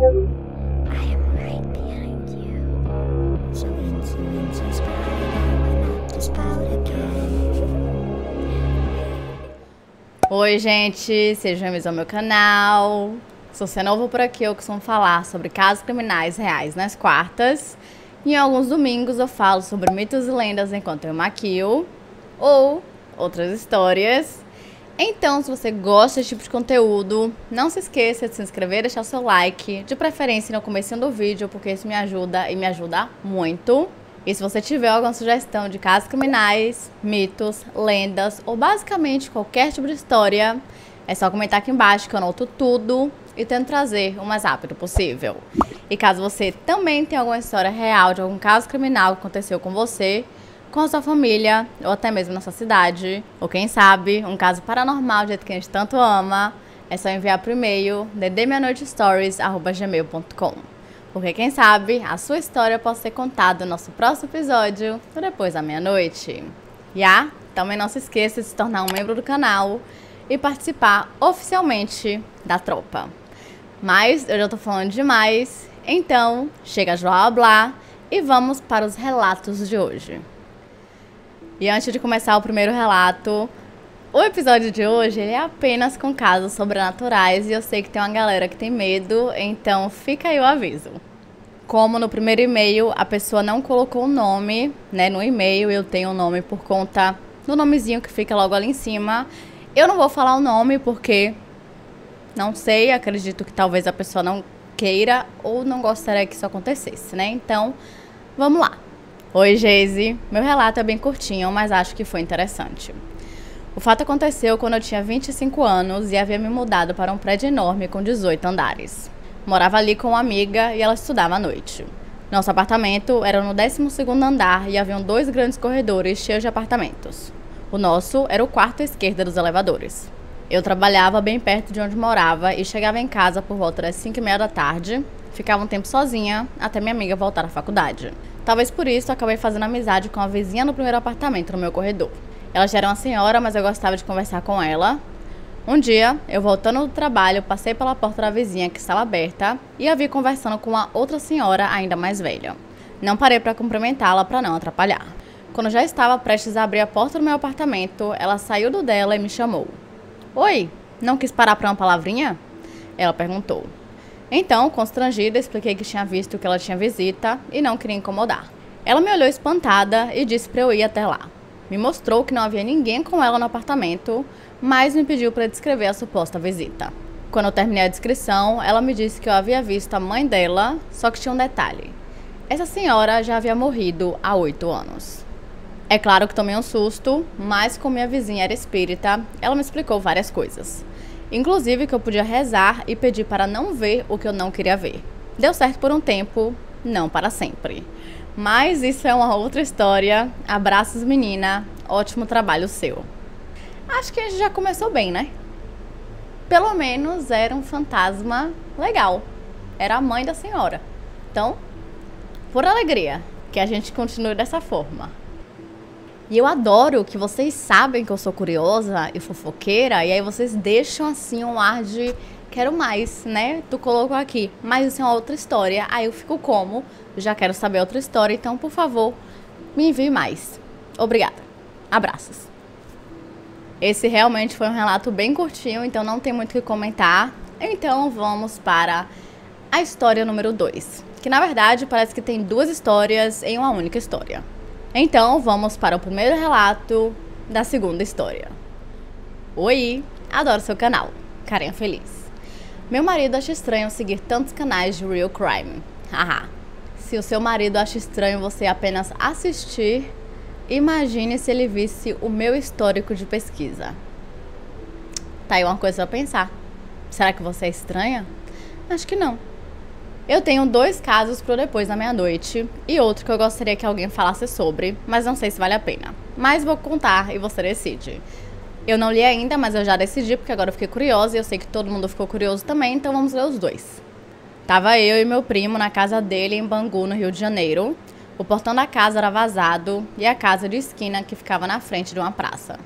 I am right behind you. So inspired, I will not dispout again. Oi, gente, sejam bem-vindos ao meu canal. Se você é novo por aqui, eu costumo falar sobre casos criminais reais nas quartas. E em alguns domingos eu falo sobre mitos e lendas enquanto eu maquio ou outras histórias. Então, se você gosta desse tipo de conteúdo, não se esqueça de se inscrever e deixar seu like, de preferência no começo do vídeo, porque isso me ajuda e me ajuda muito. E se você tiver alguma sugestão de casos criminais, mitos, lendas ou basicamente qualquer tipo de história, é só comentar aqui embaixo que eu anoto tudo e tento trazer o mais rápido possível. E caso você também tenha alguma história real de algum caso criminal que aconteceu com você, com a sua família, ou até mesmo na sua cidade, ou quem sabe, um caso paranormal do jeito que a gente tanto ama, é só enviar pro e-mail ddmeanoitestories@gmail.com. Porque quem sabe a sua história pode ser contada no nosso próximo episódio, ou depois da meia-noite. Também não se esqueça de se tornar um membro do canal e participar oficialmente da tropa. Mas eu já tô falando demais, então chega de blá blá e vamos para os relatos de hoje. E antes de começar o primeiro relato, o episódio de hoje ele é apenas com casos sobrenaturais e eu sei que tem uma galera que tem medo, então fica aí o aviso. Como no primeiro e-mail a pessoa não colocou o nome, né, no e-mail eu tenho o nome por conta do nomezinho que fica logo ali em cima. Eu não vou falar o nome porque não sei, acredito que talvez a pessoa não queira ou não gostaria que isso acontecesse, né? Então, vamos lá. Oi, Geise. Meu relato é bem curtinho, mas acho que foi interessante. O fato aconteceu quando eu tinha 25 anos e havia me mudado para um prédio enorme com 18 andares. Morava ali com uma amiga e ela estudava à noite. Nosso apartamento era no 12º andar e haviam 2 grandes corredores cheios de apartamentos. O nosso era o quarto à esquerda dos elevadores. Eu trabalhava bem perto de onde morava e chegava em casa por volta das 5h30 da tarde. Ficava um tempo sozinha até minha amiga voltar à faculdade. Talvez por isso acabei fazendo amizade com a vizinha no primeiro apartamento no meu corredor. Ela já era uma senhora, mas eu gostava de conversar com ela. Um dia, eu voltando do trabalho, passei pela porta da vizinha que estava aberta e a vi conversando com uma outra senhora ainda mais velha. Não parei para cumprimentá-la para não atrapalhar. Quando já estava prestes a abrir a porta do meu apartamento, ela saiu do dela e me chamou. Oi, não quis parar para uma palavrinha? Ela perguntou. Então, constrangida, expliquei que tinha visto que ela tinha visita e não queria incomodar. Ela me olhou espantada e disse para eu ir até lá. Me mostrou que não havia ninguém com ela no apartamento, mas me pediu para descrever a suposta visita. Quando eu terminei a descrição, ela me disse que eu havia visto a mãe dela, só que tinha um detalhe. Essa senhora já havia morrido há 8 anos. É claro que tomei um susto, mas como minha vizinha era espírita, ela me explicou várias coisas. Inclusive que eu podia rezar e pedir para não ver o que eu não queria ver. Deu certo por um tempo, não para sempre. Mas isso é uma outra história. Abraços, menina. Ótimo trabalho seu. Acho que a gente já começou bem, né? Pelo menos era um fantasma legal. Era a mãe da senhora. Então, por alegria, que a gente continue dessa forma. E eu adoro que vocês sabem que eu sou curiosa e fofoqueira, e aí vocês deixam assim um ar de quero mais, né? Tu colocou aqui, mas isso é uma outra história. Aí eu fico como? Já quero saber outra história, então por favor, me envie mais. Obrigada. Abraços. Esse realmente foi um relato bem curtinho, então não tem muito o que comentar. Então vamos para a história número 2, que na verdade parece que tem 2 histórias em uma única história. Então, vamos para o primeiro relato da segunda história. Oi, adoro seu canal. Carinha feliz. Meu marido acha estranho seguir tantos canais de Real Crime. Haha. Se o seu marido acha estranho você apenas assistir, imagine se ele visse o meu histórico de pesquisa. Tá aí uma coisa pra pensar. Será que você é estranha? Acho que não. Eu tenho 2 casos pro depois da meia-noite e outro que eu gostaria que alguém falasse sobre, mas não sei se vale a pena. Mas vou contar e você decide. Eu não li ainda, mas eu já decidi porque agora eu fiquei curiosa e eu sei que todo mundo ficou curioso também, então vamos ler os 2. Tava eu e meu primo na casa dele em Bangu, no Rio de Janeiro. O portão da casa era vazado e a casa de esquina que ficava na frente de uma praça.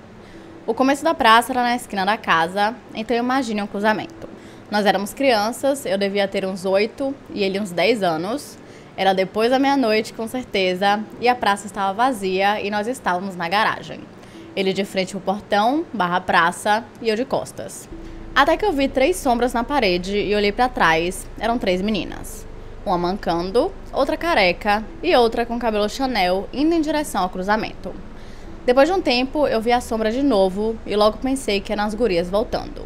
O começo da praça era na esquina da casa, então imagine um cruzamento. Nós éramos crianças, eu devia ter uns 8 e ele uns 10 anos. Era depois da meia-noite, com certeza, e a praça estava vazia e nós estávamos na garagem. Ele de frente pro portão, barra praça, e eu de costas. Até que eu vi 3 sombras na parede e olhei pra trás, eram 3 meninas. Uma mancando, outra careca e outra com cabelo Chanel indo em direção ao cruzamento. Depois de um tempo, eu vi a sombra de novo e logo pensei que eram as gurias voltando.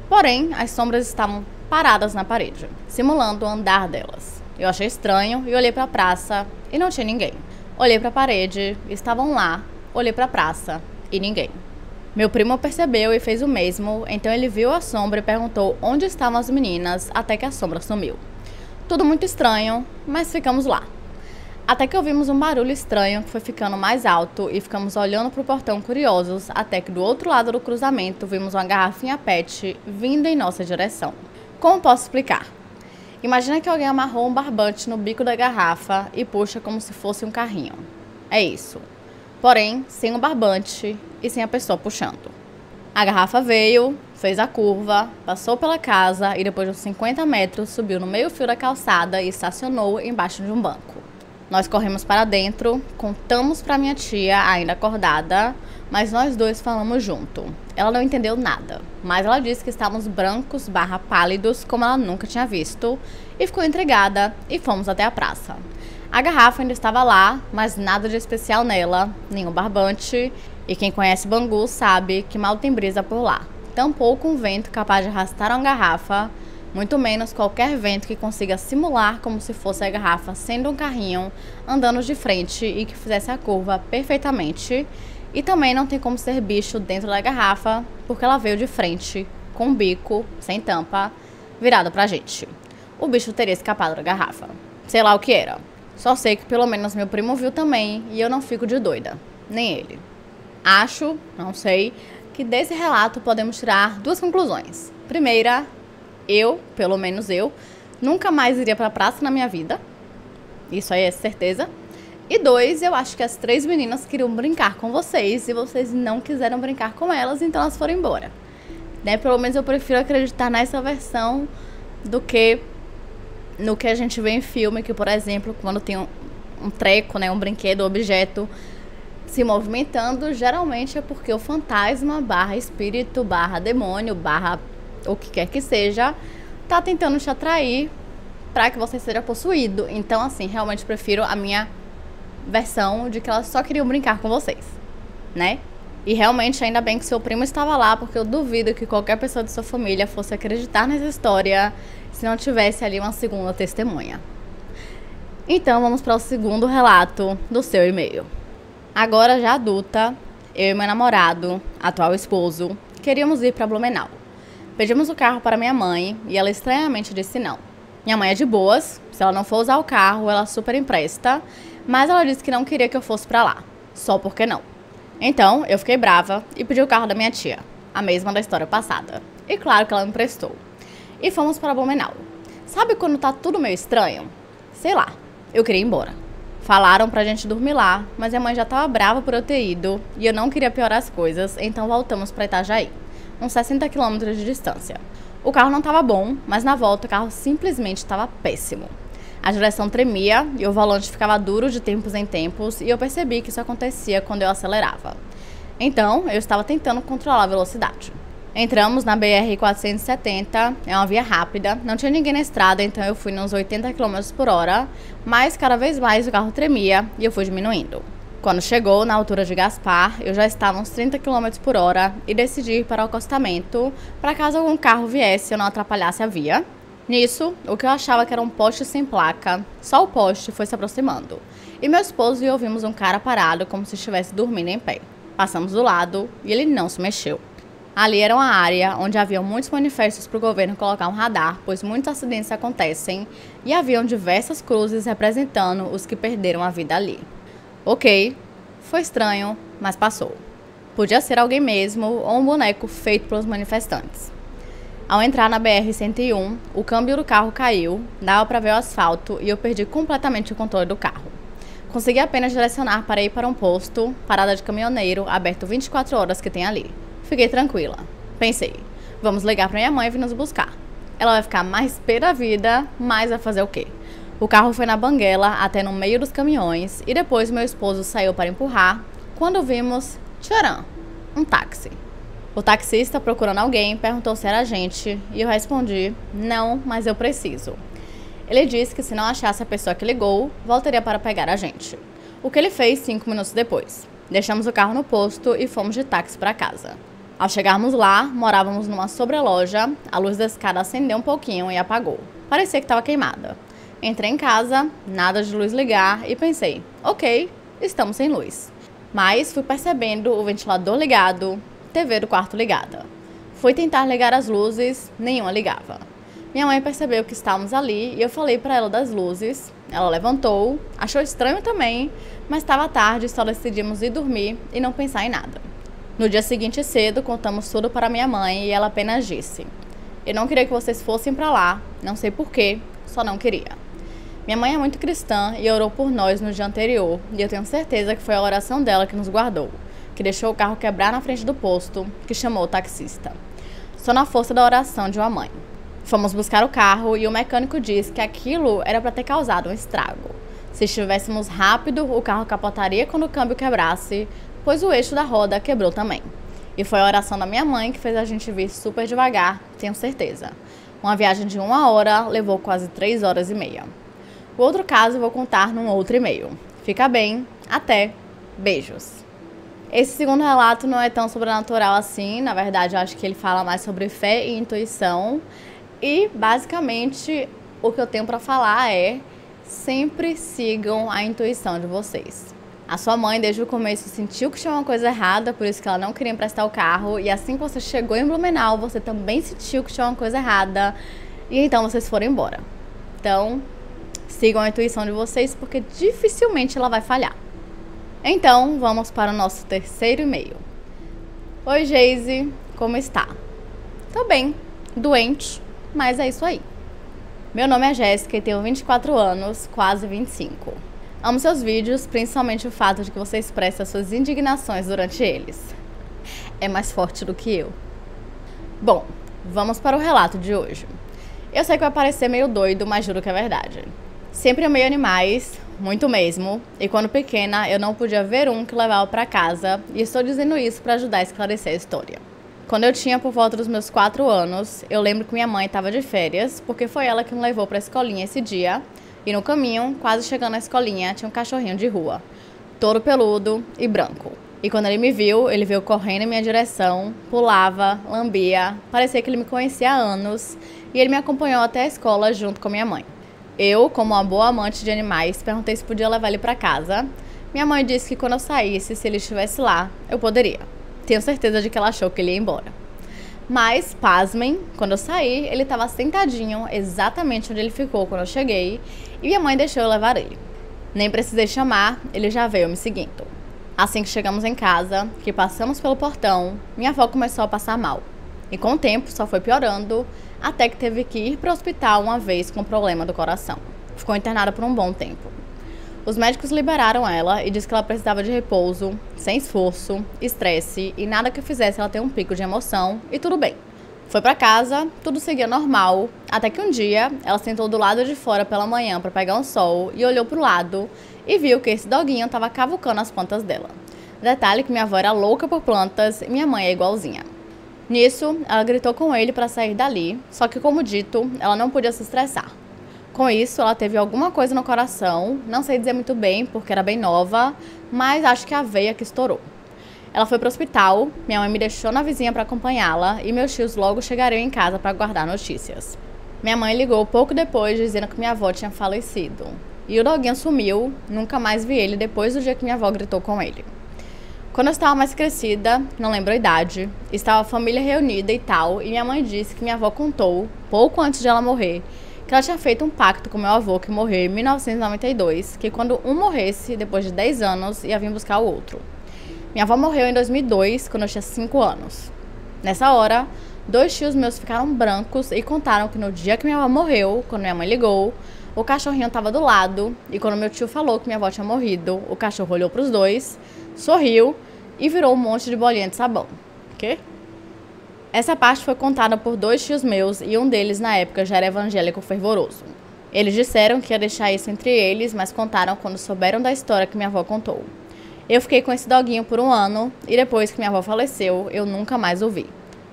Porém, as sombras estavam paradas na parede, simulando o andar delas. Eu achei estranho e olhei para a praça e não tinha ninguém. Olhei para a parede, estavam lá, olhei para a praça e ninguém. Meu primo percebeu e fez o mesmo, então ele viu a sombra e perguntou onde estavam as meninas até que a sombra sumiu. Tudo muito estranho, mas ficamos lá. Até que ouvimos um barulho estranho que foi ficando mais alto e ficamos olhando para o portão curiosos, até que do outro lado do cruzamento vimos uma garrafinha PET vindo em nossa direção. Como posso explicar? Imagina que alguém amarrou um barbante no bico da garrafa e puxa como se fosse um carrinho. É isso. Porém, sem o barbante e sem a pessoa puxando. A garrafa veio, fez a curva, passou pela casa e depois de uns 50 metros subiu no meio-fio da calçada e estacionou embaixo de um banco. Nós corremos para dentro, contamos para minha tia, ainda acordada, mas nós dois falamos junto. Ela não entendeu nada, mas ela disse que estávamos brancos / pálidos, como ela nunca tinha visto, e ficou intrigada e fomos até a praça. A garrafa ainda estava lá, mas nada de especial nela, nenhum barbante, e quem conhece Bangu sabe que mal tem brisa por lá. Tampouco um vento capaz de arrastar uma garrafa, muito menos qualquer vento que consiga simular como se fosse a garrafa sendo um carrinho, andando de frente e que fizesse a curva perfeitamente. E também não tem como ser bicho dentro da garrafa, porque ela veio de frente, com um bico, sem tampa, virado pra gente. O bicho teria escapado da garrafa. Sei lá o que era. Só sei que pelo menos meu primo viu também e eu não fico de doida. Nem ele. Acho, não sei, que desse relato podemos tirar 2 conclusões. Primeira, pelo menos eu, nunca mais iria pra praça na minha vida. Isso aí é certeza. E 2, eu acho que as 3 meninas queriam brincar com vocês e vocês não quiseram brincar com elas, então elas foram embora. Né? Pelo menos eu prefiro acreditar nessa versão do que no que a gente vê em filme, que, por exemplo, quando tem um treco, né, um brinquedo, um objeto se movimentando, geralmente é porque o fantasma / espírito / demônio / o que quer que seja, tá tentando te atrair para que você seja possuído. Então, assim, realmente prefiro a minha versão de que elas só queriam brincar com vocês, né? E realmente, ainda bem que seu primo estava lá, porque eu duvido que qualquer pessoa de sua família fosse acreditar nessa história se não tivesse ali uma segunda testemunha. Então, vamos para o segundo relato do seu e-mail. Agora, já adulta, eu e meu namorado, atual esposo, queríamos ir para Blumenau. Pedimos o carro para minha mãe e ela estranhamente disse não. Minha mãe é de boas, se ela não for usar o carro, ela super empresta, mas ela disse que não queria que eu fosse para lá, só porque não. Então, eu fiquei brava e pedi o carro da minha tia, a mesma da história passada. E claro que ela me emprestou. E fomos para Blumenau. Sabe quando tá tudo meio estranho? Sei lá, eu queria ir embora. Falaram pra gente dormir lá, mas minha mãe já tava brava por eu ter ido e eu não queria piorar as coisas, então voltamos para Itajaí, uns 60 quilômetros de distância. O carro não tava bom, mas na volta o carro simplesmente estava péssimo. A direção tremia e o volante ficava duro de tempos em tempos e eu percebi que isso acontecia quando eu acelerava. Então, eu estava tentando controlar a velocidade. Entramos na BR-470, é uma via rápida, não tinha ninguém na estrada, então eu fui nos 80 km por hora, mas cada vez mais o carro tremia e eu fui diminuindo. Quando chegou na altura de Gaspar, eu já estava uns 30 km por hora e decidi ir para o acostamento, para caso algum carro viesse eu não atrapalhasse a via. Nisso, o que eu achava que era um poste sem placa, só o poste foi se aproximando. E meu esposo e eu vimos um cara parado como se estivesse dormindo em pé. Passamos do lado e ele não se mexeu. Ali era uma área onde haviam muitos manifestos para o governo colocar um radar, pois muitos acidentes acontecem e haviam diversas cruzes representando os que perderam a vida ali. Ok, foi estranho, mas passou. Podia ser alguém mesmo ou um boneco feito pelos manifestantes. Ao entrar na BR-101, o câmbio do carro caiu, dava para ver o asfalto e eu perdi completamente o controle do carro. Consegui apenas direcionar para ir para um posto, parada de caminhoneiro, aberto 24 horas que tem ali. Fiquei tranquila. Pensei, vamos ligar para minha mãe e vir nos buscar. ela vai ficar mais pé da vida, mas vai fazer o quê? O carro foi na banguela até no meio dos caminhões e depois meu esposo saiu para empurrar, quando vimos, tcharam, um táxi. O taxista, procurando alguém, perguntou se era a gente e eu respondi, não, mas eu preciso. Ele disse que se não achasse a pessoa que ligou, voltaria para pegar a gente. O que ele fez 5 minutos depois. Deixamos o carro no posto e fomos de táxi para casa. Ao chegarmos lá, morávamos numa sobreloja, a luz da escada acendeu um pouquinho e apagou. Parecia que estava queimada. Entrei em casa, nada de luz ligar e pensei, ok, estamos sem luz. Mas fui percebendo o ventilador ligado, TV do quarto ligada. Fui tentar ligar as luzes, nenhuma ligava. Minha mãe percebeu que estávamos ali e eu falei para ela das luzes. Ela levantou, achou estranho também, mas estava tarde e só decidimos ir dormir e não pensar em nada. No dia seguinte cedo, contamos tudo para minha mãe e ela apenas disse: eu não queria que vocês fossem para lá, não sei porquê, só não queria. Minha mãe é muito cristã e orou por nós no dia anterior e eu tenho certeza que foi a oração dela que nos guardou, que deixou o carro quebrar na frente do posto, que chamou o taxista. Só na força da oração de uma mãe. Fomos buscar o carro e o mecânico disse que aquilo era para ter causado um estrago. Se estivéssemos rápido, o carro capotaria quando o câmbio quebrasse, pois o eixo da roda quebrou também. E foi a oração da minha mãe que fez a gente vir super devagar, tenho certeza. Uma viagem de 1 hora levou quase 3 horas e meia. O outro caso eu vou contar num outro e-mail. Fica bem, até, beijos. Esse segundo relato não é tão sobrenatural assim, na verdade eu acho que ele fala mais sobre fé e intuição. E basicamente o que eu tenho para falar é: sempre sigam a intuição de vocês. A sua mãe desde o começo sentiu que tinha uma coisa errada, por isso que ela não queria emprestar o carro. E assim que você chegou em Blumenau, você também sentiu que tinha uma coisa errada. E então vocês foram embora. Então, sigam a intuição de vocês, porque dificilmente ela vai falhar. Então, vamos para o nosso terceiro e-mail. Oi, Geise, como está? Tô bem, doente, mas é isso aí. Meu nome é Jéssica e tenho 24 anos, quase 25. Amo seus vídeos, principalmente o fato de que você expressa suas indignações durante eles. É mais forte do que eu. Bom, vamos para o relato de hoje. Eu sei que vai parecer meio doido, mas juro que é verdade. Sempre amei animais, muito mesmo, e quando pequena eu não podia ver um que levava para casa, e estou dizendo isso para ajudar a esclarecer a história. Quando eu tinha por volta dos meus 4 anos, eu lembro que minha mãe estava de férias, porque foi ela que me levou para a escolinha esse dia, e no caminho, quase chegando na escolinha, tinha um cachorrinho de rua, todo peludo e branco. E quando ele me viu, ele veio correndo em minha direção, pulava, lambia, parecia que ele me conhecia há anos, e ele me acompanhou até a escola junto com minha mãe. Eu, como uma boa amante de animais, perguntei se podia levar ele para casa. Minha mãe disse que quando eu saísse, se ele estivesse lá, eu poderia. Tenho certeza de que ela achou que ele ia embora. Mas, pasmem, quando eu saí, ele estava sentadinho exatamente onde ele ficou quando eu cheguei e minha mãe deixou eu levar ele. Nem precisei chamar, ele já veio me seguindo. Assim que chegamos em casa, que passamos pelo portão, minha avó começou a passar mal. E com o tempo só foi piorando, até que teve que ir para o hospital uma vez com problema do coração. Ficou internada por um bom tempo. Os médicos liberaram ela e disse que ela precisava de repouso, sem esforço, estresse e nada que fizesse ela ter um pico de emoção e tudo bem. Foi para casa, tudo seguia normal, até que um dia ela sentou do lado de fora pela manhã para pegar um sol e olhou pro lado e viu que esse doguinho estava cavucando as plantas dela. Detalhe que minha avó era louca por plantas e minha mãe é igualzinha. Nisso, ela gritou com ele para sair dali, só que como dito, ela não podia se estressar. Com isso, ela teve alguma coisa no coração, não sei dizer muito bem porque era bem nova, mas acho que a veia que estourou. Ela foi para o hospital, minha mãe me deixou na vizinha para acompanhá-la e meus tios logo chegariam em casa para guardar notícias. Minha mãe ligou pouco depois dizendo que minha avó tinha falecido. E o doguinho sumiu, nunca mais vi ele depois do dia que minha avó gritou com ele. Quando eu estava mais crescida, não lembro a idade, estava a família reunida e tal, e minha mãe disse que minha avó contou, pouco antes de ela morrer, que ela tinha feito um pacto com meu avô que morreu em 1992, que quando um morresse, depois de 10 anos, ia vir buscar o outro. Minha avó morreu em 2002, quando eu tinha 5 anos. Nessa hora, 2 tios meus ficaram brancos e contaram que no dia que minha avó morreu, quando minha mãe ligou, o cachorrinho estava do lado, e quando meu tio falou que minha avó tinha morrido, o cachorro olhou para os dois, sorriu e virou um monte de bolinha de sabão. Quê? Essa parte foi contada por 2 tios meus e um deles na época já era evangélico fervoroso. Eles disseram que ia deixar isso entre eles, mas contaram quando souberam da história que minha avó contou. Eu fiquei com esse doguinho por 1 ano e depois que minha avó faleceu, eu nunca mais o vi.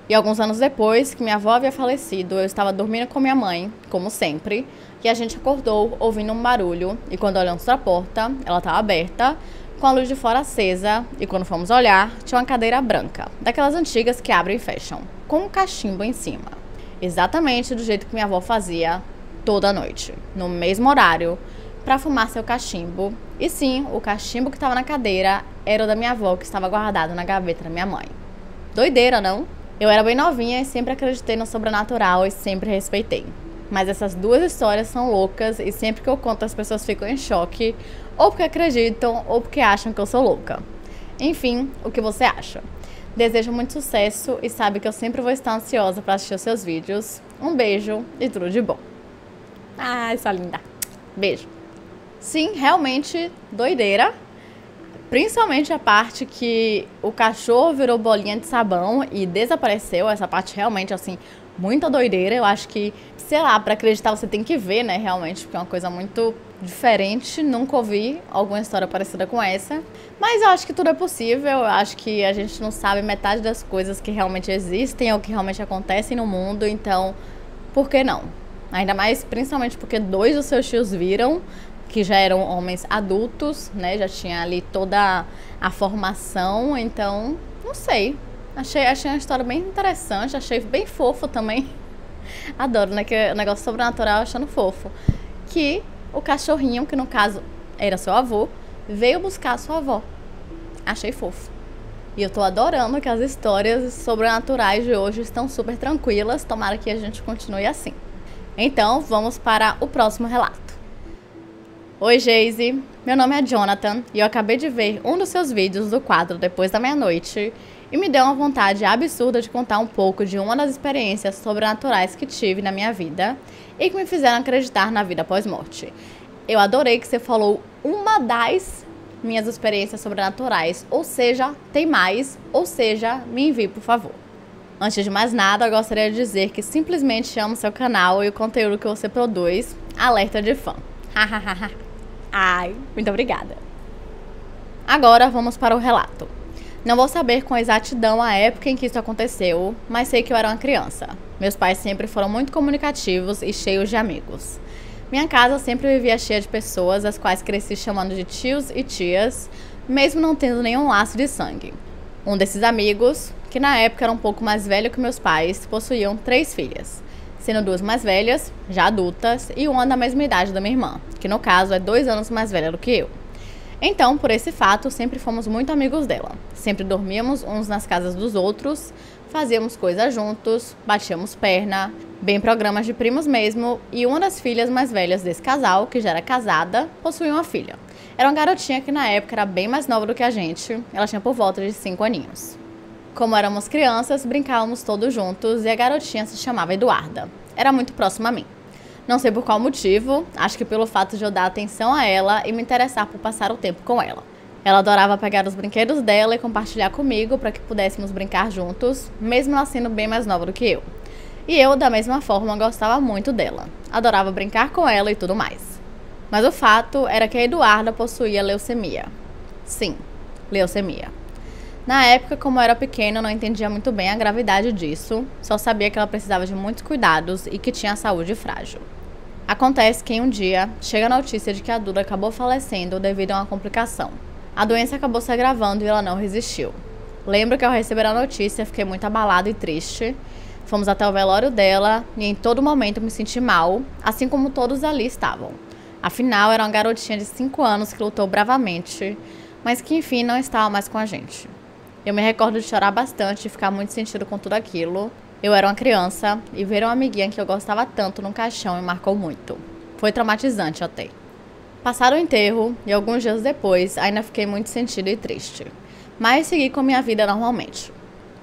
E alguns anos depois que minha avó havia falecido, eu estava dormindo com minha mãe, como sempre, e a gente acordou ouvindo um barulho e quando olhamos para a porta, ela estava aberta, com a luz de fora acesa e quando fomos olhar, tinha uma cadeira branca, daquelas antigas que abrem e fecham, com um cachimbo em cima. Exatamente do jeito que minha avó fazia toda noite, no mesmo horário, para fumar seu cachimbo. E sim, o cachimbo que estava na cadeira era o da minha avó, que estava guardado na gaveta da minha mãe. Doideira, não? Eu era bem novinha e sempre acreditei no sobrenatural e sempre respeitei. Mas essas 2 histórias são loucas e sempre que eu conto as pessoas ficam em choque, ou porque acreditam ou porque acham que eu sou louca. Enfim, o que você acha? Desejo muito sucesso e sabe que eu sempre vou estar ansiosa para assistir os seus vídeos. Um beijo e tudo de bom. Ai, sua linda. Beijo. Sim, realmente doideira. Principalmente a parte que o cachorro virou bolinha de sabão e desapareceu. Essa parte realmente, assim, muita doideira. Eu acho que, sei lá, pra acreditar você tem que ver, né, realmente, porque é uma coisa muito diferente. Nunca ouvi alguma história parecida com essa. Mas eu acho que tudo é possível. Eu acho que a gente não sabe metade das coisas que realmente existem ou que realmente acontecem no mundo. Então, por que não? Ainda mais, principalmente porque 2 dos seus tios viram, que já eram homens adultos, né? Já tinha ali toda a formação, então, não sei. Achei uma história bem interessante, achei bem fofo também. Adoro, né? Que o negócio sobrenatural achando fofo. Que o cachorrinho, que no caso era seu avô, veio buscar a sua avó. Achei fofo. E eu tô adorando que as histórias sobrenaturais de hoje estão super tranquilas. Tomara que a gente continue assim. Então, vamos para o próximo relato. Oi, Geise. Meu nome é Jonathan e eu acabei de ver um dos seus vídeos do quadro Depois da Meia-Noite e me deu uma vontade absurda de contar um pouco de uma das experiências sobrenaturais que tive na minha vida e que me fizeram acreditar na vida pós-morte. Eu adorei que você falou uma das minhas experiências sobrenaturais, ou seja, tem mais, ou seja, me envie, por favor. Antes de mais nada, eu gostaria de dizer que simplesmente amo seu canal e o conteúdo que você produz. Alerta de fã. Ai, muito obrigada. Agora vamos para o relato. Não vou saber com exatidão a época em que isso aconteceu, mas sei que eu era uma criança. Meus pais sempre foram muito comunicativos e cheios de amigos. Minha casa sempre vivia cheia de pessoas, as quais cresci chamando de tios e tias, mesmo não tendo nenhum laço de sangue. Um desses amigos, que na época era um pouco mais velho que meus pais, possuíam 3 filhas, sendo 2 mais velhas, já adultas, e uma da mesma idade da minha irmã, que no caso é 2 anos mais velha do que eu. Então, por esse fato, sempre fomos muito amigos dela. Sempre dormíamos uns nas casas dos outros, fazíamos coisas juntos, batíamos perna, bem programas de primos mesmo, e uma das filhas mais velhas desse casal, que já era casada, possuía uma filha. Era uma garotinha que na época era bem mais nova do que a gente, ela tinha por volta de 5 aninhos. Como éramos crianças, brincávamos todos juntos e a garotinha se chamava Eduarda. Era muito próxima a mim. Não sei por qual motivo, acho que pelo fato de eu dar atenção a ela e me interessar por passar o tempo com ela. Ela adorava pegar os brinquedos dela e compartilhar comigo para que pudéssemos brincar juntos, mesmo ela sendo bem mais nova do que eu. E eu, da mesma forma, gostava muito dela. Adorava brincar com ela e tudo mais. Mas o fato era que a Eduarda possuía leucemia. Sim, leucemia. Na época, como eu era pequena, eu não entendia muito bem a gravidade disso, só sabia que ela precisava de muitos cuidados e que tinha a saúde frágil. Acontece que em um dia, chega a notícia de que a Duda acabou falecendo devido a uma complicação. A doença acabou se agravando e ela não resistiu. Lembro que ao receber a notícia, fiquei muito abalada e triste. Fomos até o velório dela e em todo momento me senti mal, assim como todos ali estavam. Afinal, era uma garotinha de 5 anos que lutou bravamente, mas que enfim não estava mais com a gente. Eu me recordo de chorar bastante e ficar muito sentido com tudo aquilo. Eu era uma criança e ver uma amiguinha que eu gostava tanto num caixão me marcou muito. Foi traumatizante até. Passaram o enterro e alguns dias depois ainda fiquei muito sentido e triste. Mas segui com minha vida normalmente.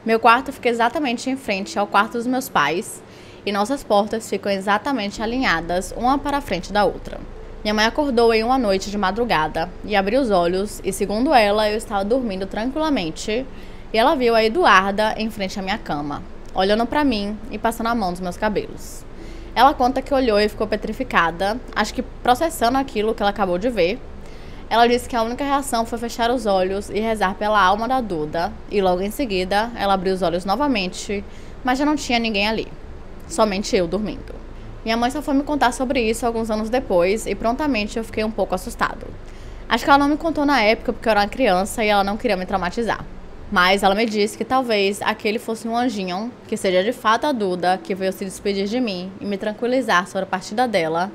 Meu quarto fica exatamente em frente ao quarto dos meus pais e nossas portas ficam exatamente alinhadas, uma para a frente da outra. Minha mãe acordou em uma noite de madrugada e abriu os olhos e, segundo ela, eu estava dormindo tranquilamente e ela viu a Eduarda em frente à minha cama. olhando pra mim e passando a mão nos meus cabelos. Ela conta que olhou e ficou petrificada, acho que processando aquilo que ela acabou de ver. Ela disse que a única reação foi fechar os olhos e rezar pela alma da Duda, e logo em seguida ela abriu os olhos novamente, mas já não tinha ninguém ali, somente eu dormindo. Minha mãe só foi me contar sobre isso alguns anos depois e prontamente eu fiquei um pouco assustado. Acho que ela não me contou na época porque eu era uma criança e ela não queria me traumatizar. Mas ela me disse que talvez aquele fosse um anjinho, que seja de fato a Duda, que veio se despedir de mim e me tranquilizar sobre a partida dela.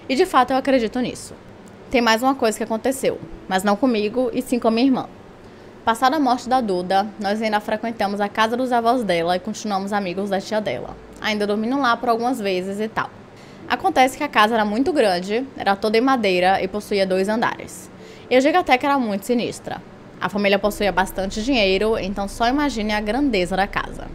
E de fato eu acredito nisso. Tem mais uma coisa que aconteceu, mas não comigo e sim com a minha irmã. Passada a morte da Duda, nós ainda frequentamos a casa dos avós dela e continuamos amigos da tia dela, ainda dormindo lá por algumas vezes e tal. Acontece que a casa era muito grande, era toda em madeira e possuía 2 andares. Eu digo até que era muito sinistra. A família possuía bastante dinheiro, então só imagine a grandeza da casa.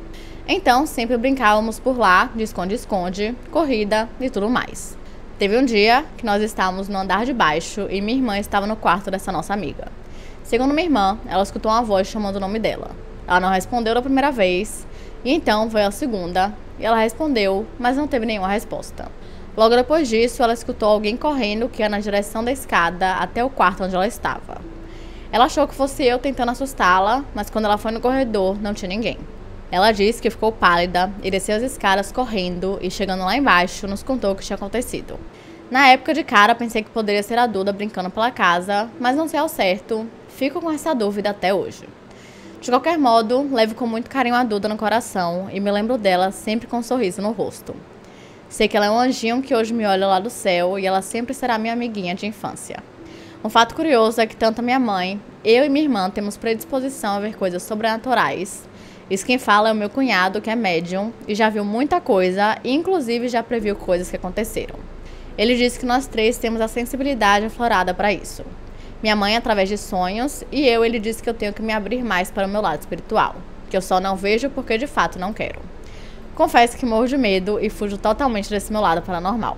Então, sempre brincávamos por lá de esconde-esconde, corrida e tudo mais. Teve um dia que nós estávamos no andar de baixo e minha irmã estava no quarto dessa nossa amiga. Segundo minha irmã, ela escutou uma voz chamando o nome dela. Ela não respondeu da primeira vez, e então veio a segunda, e ela respondeu, mas não teve nenhuma resposta. Logo depois disso, ela escutou alguém correndo que ia na direção da escada até o quarto onde ela estava. Ela achou que fosse eu tentando assustá-la, mas quando ela foi no corredor, não tinha ninguém. Ela disse que ficou pálida e desceu as escadas correndo e chegando lá embaixo, nos contou o que tinha acontecido. Na época de cara, pensei que poderia ser a Duda brincando pela casa, mas não sei ao certo, fico com essa dúvida até hoje. De qualquer modo, levo com muito carinho a Duda no coração e me lembro dela sempre com um sorriso no rosto. Sei que ela é um anjinho que hoje me olha lá do céu e ela sempre será minha amiguinha de infância. Um fato curioso é que tanto a minha mãe, eu e minha irmã temos predisposição a ver coisas sobrenaturais. Isso quem fala é o meu cunhado, que é médium, e já viu muita coisa, e inclusive já previu coisas que aconteceram. Ele disse que nós 3 temos a sensibilidade aflorada para isso. Minha mãe através de sonhos, e ele disse que eu tenho que me abrir mais para o meu lado espiritual, que eu só não vejo porque de fato não quero. Confesso que morro de medo e fujo totalmente desse meu lado paranormal.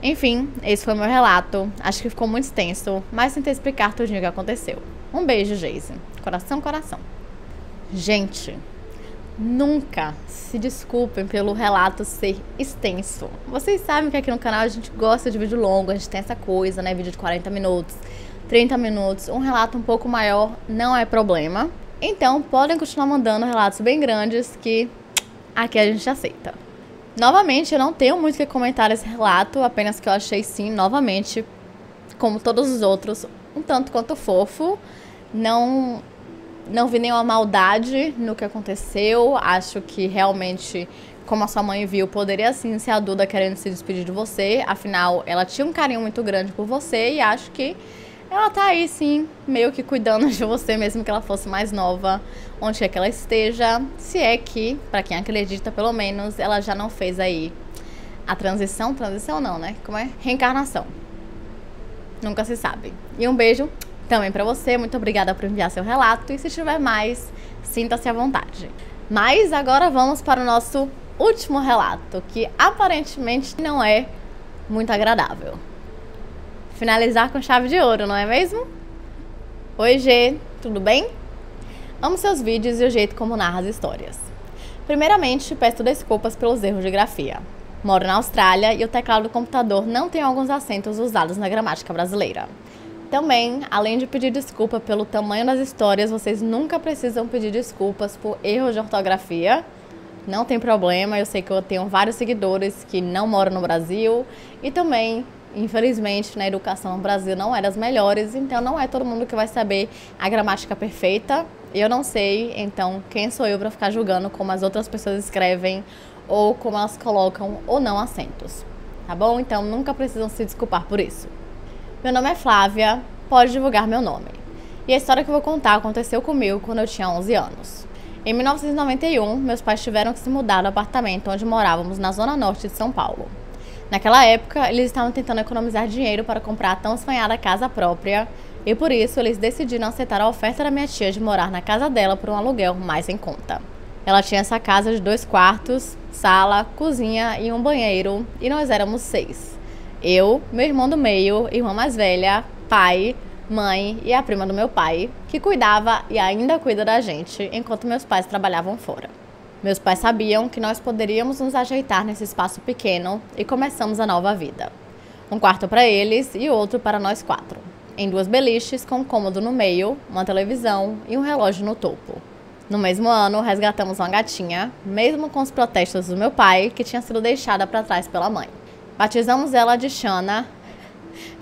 Enfim, esse foi o meu relato. Acho que ficou muito extenso, mas tentei explicar tudinho o que aconteceu. Um beijo, Geise. Coração, coração. Gente, nunca se desculpem pelo relato ser extenso. Vocês sabem que aqui no canal a gente gosta de vídeo longo, a gente tem essa coisa, né? Vídeo de 40 minutos, 30 minutos. Um relato um pouco maior não é problema. Então, podem continuar mandando relatos bem grandes que aqui a gente aceita. Novamente, eu não tenho muito o que comentar esse relato, apenas que eu achei sim, novamente, como todos os outros, um tanto quanto fofo. Não vi nenhuma maldade no que aconteceu. Acho que realmente, como a sua mãe viu, poderia sim ser a Duda querendo se despedir de você. Afinal, ela tinha um carinho muito grande por você e acho que ela tá aí sim, meio que cuidando de você, mesmo que ela fosse mais nova, onde quer que ela esteja. Se é que, pra quem acredita pelo menos, ela já não fez aí a transição não, né? Como é? Reencarnação. Nunca se sabe. E um beijo também pra você, muito obrigada por enviar seu relato e se tiver mais, sinta-se à vontade. Mas agora vamos para o nosso último relato, que aparentemente não é muito agradável. Finalizar com chave de ouro, não é mesmo? Oi, Gê, tudo bem? Amo seus vídeos e o jeito como narra as histórias. Primeiramente, peço desculpas pelos erros de grafia. Moro na Austrália e o teclado do computador não tem alguns acentos usados na gramática brasileira. Também, além de pedir desculpa pelo tamanho das histórias, vocês nunca precisam pedir desculpas por erros de ortografia. Não tem problema, eu sei que eu tenho vários seguidores que não moram no Brasil e também, infelizmente, na educação no Brasil não é das melhores, então não é todo mundo que vai saber a gramática perfeita. Eu não sei, então quem sou eu para ficar julgando como as outras pessoas escrevem ou como elas colocam ou não acentos, tá bom? Então nunca precisam se desculpar por isso. Meu nome é Flávia, pode divulgar meu nome. E a história que eu vou contar aconteceu comigo quando eu tinha 11 anos. Em 1991, meus pais tiveram que se mudar do apartamento onde morávamos na zona norte de São Paulo. Naquela época, eles estavam tentando economizar dinheiro para comprar a tão sonhada casa própria e por isso eles decidiram aceitar a oferta da minha tia de morar na casa dela por um aluguel mais em conta. Ela tinha essa casa de 2 quartos, sala, cozinha e um banheiro e nós éramos 6. Eu, meu irmão do meio, irmã mais velha, pai, mãe e a prima do meu pai, que cuidava e ainda cuida da gente enquanto meus pais trabalhavam fora. Meus pais sabiam que nós poderíamos nos ajeitar nesse espaço pequeno e começamos a nova vida. Um quarto para eles e outro para nós 4. Em 2 beliches com um cômodo no meio, uma televisão e um relógio no topo. No mesmo ano, resgatamos uma gatinha, mesmo com os protestos do meu pai, que tinha sido deixada para trás pela mãe. Batizamos ela de Shana.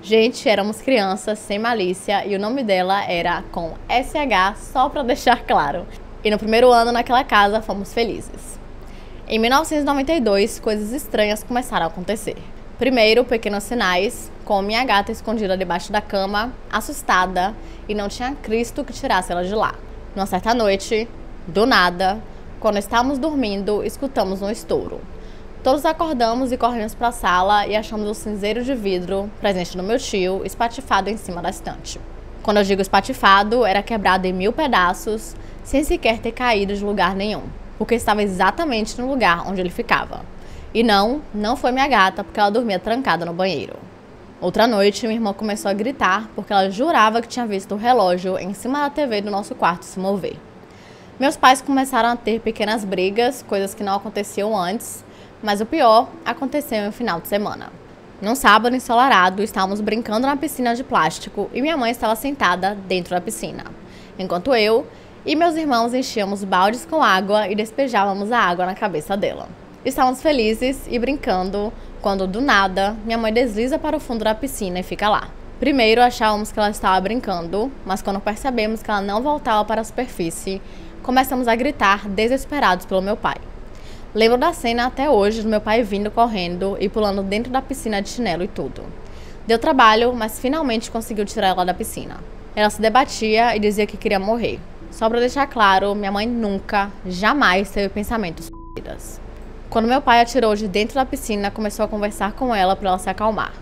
Gente, éramos crianças, sem malícia, e o nome dela era com SH, só para deixar claro. E no primeiro ano naquela casa, fomos felizes. Em 1992, coisas estranhas começaram a acontecer. Primeiro, pequenos sinais, com minha gata escondida debaixo da cama, assustada, e não tinha Cristo que tirasse ela de lá. Numa certa noite, do nada, quando estávamos dormindo, escutamos um estouro. Todos acordamos e corremos para a sala e achamos o cinzeiro de vidro, presente no meu tio, espatifado em cima da estante. Quando eu digo espatifado, era quebrado em 1000 pedaços, sem sequer ter caído de lugar nenhum, porque estava exatamente no lugar onde ele ficava. E não foi minha gata, porque ela dormia trancada no banheiro. Outra noite, minha irmã começou a gritar, porque ela jurava que tinha visto o relógio em cima da TV do nosso quarto se mover. Meus pais começaram a ter pequenas brigas, coisas que não aconteciam antes, mas o pior aconteceu em um final de semana. Num sábado ensolarado, estávamos brincando na piscina de plástico e minha mãe estava sentada dentro da piscina, enquanto eu e meus irmãos enchíamos baldes com água e despejávamos a água na cabeça dela. Estávamos felizes e brincando, quando do nada, minha mãe desliza para o fundo da piscina e fica lá. Primeiro achávamos que ela estava brincando, mas quando percebemos que ela não voltava para a superfície, começamos a gritar desesperados pelo meu pai. Lembro da cena até hoje do meu pai vindo correndo e pulando dentro da piscina de chinelo e tudo. Deu trabalho, mas finalmente conseguiu tirar ela da piscina. Ela se debatia e dizia que queria morrer. Só para deixar claro, minha mãe nunca, jamais teve pensamentos suicidas. Quando meu pai a tirou de dentro da piscina, começou a conversar com ela para ela se acalmar.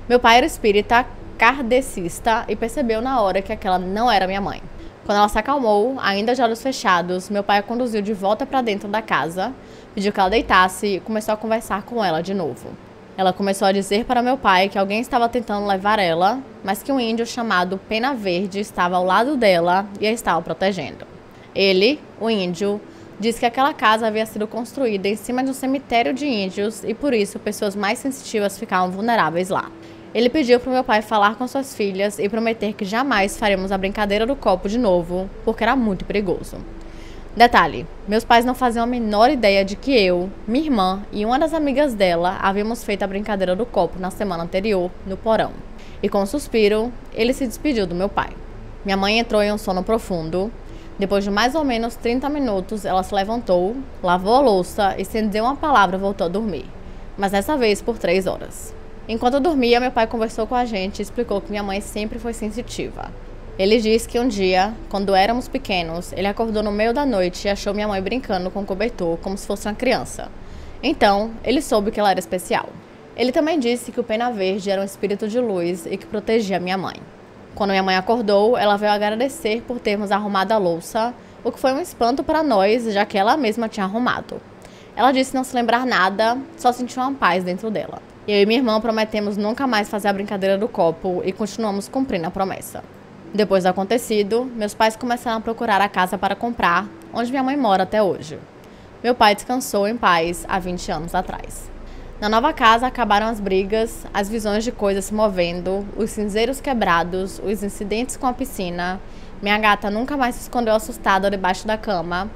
Meu pai era espírita kardecista e percebeu na hora que aquela não era minha mãe. Quando ela se acalmou, ainda de olhos fechados, meu pai a conduziu de volta para dentro da casa, pediu que ela deitasse e começou a conversar com ela de novo. Ela começou a dizer para meu pai que alguém estava tentando levar ela, mas que um índio chamado Pena Verde estava ao lado dela e a estava protegendo. Ele, o índio, disse que aquela casa havia sido construída em cima de um cemitério de índios e por isso pessoas mais sensitivas ficavam vulneráveis lá. Ele pediu para o meu pai falar com suas filhas e prometer que jamais faremos a brincadeira do copo de novo, porque era muito perigoso. Detalhe, meus pais não faziam a menor ideia de que eu, minha irmã e uma das amigas dela havíamos feito a brincadeira do copo na semana anterior, no porão. E com um suspiro, ele se despediu do meu pai. Minha mãe entrou em um sono profundo. Depois de mais ou menos 30 minutos, ela se levantou, lavou a louça e, sem dizer uma palavra, voltou a dormir. Mas dessa vez por 3 horas. Enquanto eu dormia, meu pai conversou com a gente e explicou que minha mãe sempre foi sensitiva. Ele disse que um dia, quando éramos pequenos, ele acordou no meio da noite e achou minha mãe brincando com o cobertor como se fosse uma criança. Então, ele soube que ela era especial. Ele também disse que o Pena Verde era um espírito de luz e que protegia minha mãe. Quando minha mãe acordou, ela veio agradecer por termos arrumado a louça, o que foi um espanto para nós, já que ela mesma tinha arrumado. Ela disse não se lembrar nada, só sentiu uma paz dentro dela. Eu e minha irmã prometemos nunca mais fazer a brincadeira do copo e continuamos cumprindo a promessa. Depois do acontecido, meus pais começaram a procurar a casa para comprar, onde minha mãe mora até hoje. Meu pai descansou em paz há 20 anos atrás. Na nova casa acabaram as brigas, as visões de coisas se movendo, os cinzeiros quebrados, os incidentes com a piscina. Minha gata nunca mais se escondeu assustada debaixo da cama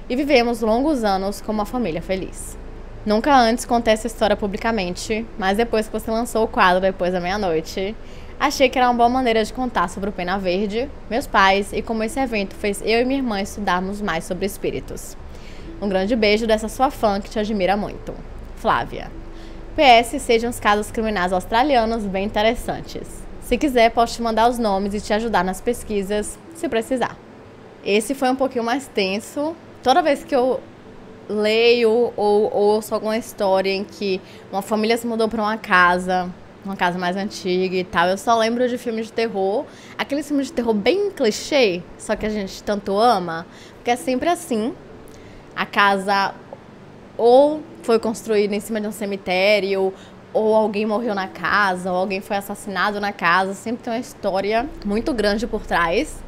e vivemos longos anos como uma família feliz. Nunca antes contei essa história publicamente, mas depois que você lançou o quadro Depois da Meia-Noite, achei que era uma boa maneira de contar sobre o Pena Verde, meus pais e como esse evento fez eu e minha irmã estudarmos mais sobre espíritos. Um grande beijo dessa sua fã que te admira muito. Flávia. PS, sejam uns casos criminais australianos bem interessantes. Se quiser, posso te mandar os nomes e te ajudar nas pesquisas, se precisar. Esse foi um pouquinho mais tenso. Toda vez que eu leio ou ouço alguma história em que uma família se mudou para uma casa mais antiga e tal, eu só lembro de filmes de terror, aqueles filmes de terror bem clichê, só que a gente tanto ama, porque é sempre assim, a casa ou foi construída em cima de um cemitério, ou alguém morreu na casa, ou alguém foi assassinado na casa, sempre tem uma história muito grande por trás,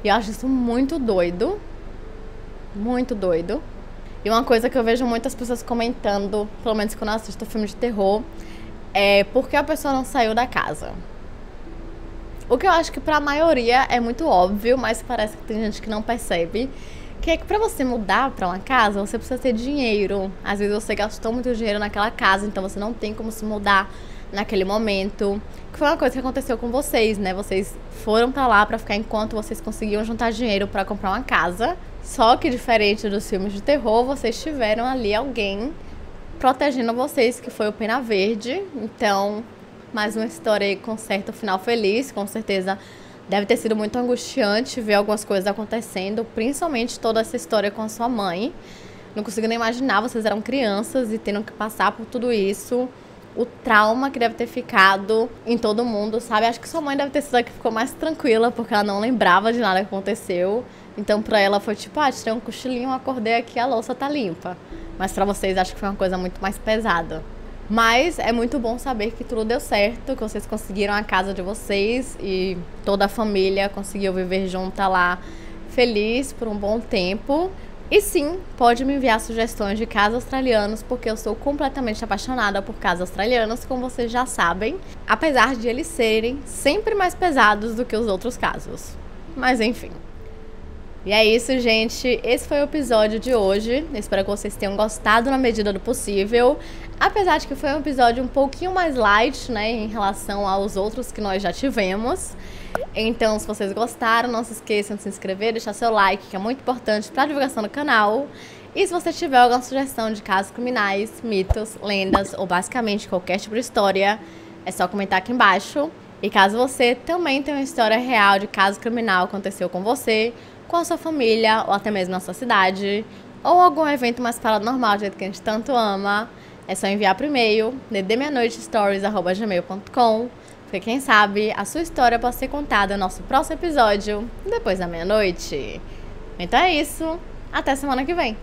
e eu acho isso muito doido, E uma coisa que eu vejo muitas pessoas comentando, pelo menos quando eu assisto filme de terror, é por que a pessoa não saiu da casa. O que eu acho que pra maioria é muito óbvio, mas parece que tem gente que não percebe. Que é que pra você mudar pra uma casa, você precisa ter dinheiro. Às vezes você gastou muito dinheiro naquela casa, então você não tem como se mudar naquele momento. Que foi uma coisa que aconteceu com vocês, né? Vocês foram pra lá pra ficar enquanto vocês conseguiam juntar dinheiro pra comprar uma casa. Só que diferente dos filmes de terror, vocês tiveram ali alguém protegendo vocês, que foi o Pena Verde. Então, mais uma história aí com certo final feliz, com certeza. Deve ter sido muito angustiante ver algumas coisas acontecendo, principalmente toda essa história com a sua mãe. Não consigo nem imaginar, vocês eram crianças e tendo que passar por tudo isso. O trauma que deve ter ficado em todo mundo, sabe? Acho que sua mãe deve ter sido a que ficou mais tranquila, porque ela não lembrava de nada que aconteceu. Então pra ela foi tipo, tirei um cochilinho, acordei aqui, a louça tá limpa. Mas pra vocês acho que foi uma coisa muito mais pesada. Mas é muito bom saber que tudo deu certo, que vocês conseguiram a casa de vocês e toda a família conseguiu viver junta lá, feliz por um bom tempo. E sim, pode me enviar sugestões de casos australianos, porque eu sou completamente apaixonada por casos australianos, como vocês já sabem, apesar de eles serem sempre mais pesados do que os outros casos. Mas enfim. E é isso, gente. Esse foi o episódio de hoje. Espero que vocês tenham gostado na medida do possível. Apesar de que foi um episódio um pouquinho mais light, né, em relação aos outros que nós já tivemos. Então, se vocês gostaram, não se esqueçam de se inscrever, deixar seu like, que é muito importante para a divulgação do canal. E se você tiver alguma sugestão de casos criminais, mitos, lendas ou basicamente qualquer tipo de história, é só comentar aqui embaixo. E caso você também tenha uma história real de caso criminal que aconteceu com você, com a sua família ou até mesmo na sua cidade, ou algum evento mais paranormal do jeito que a gente tanto ama, é só enviar por e-mail, dedemeianoitestories@gmail.com, porque quem sabe a sua história pode ser contada no nosso próximo episódio, depois da meia-noite. Então é isso, até semana que vem!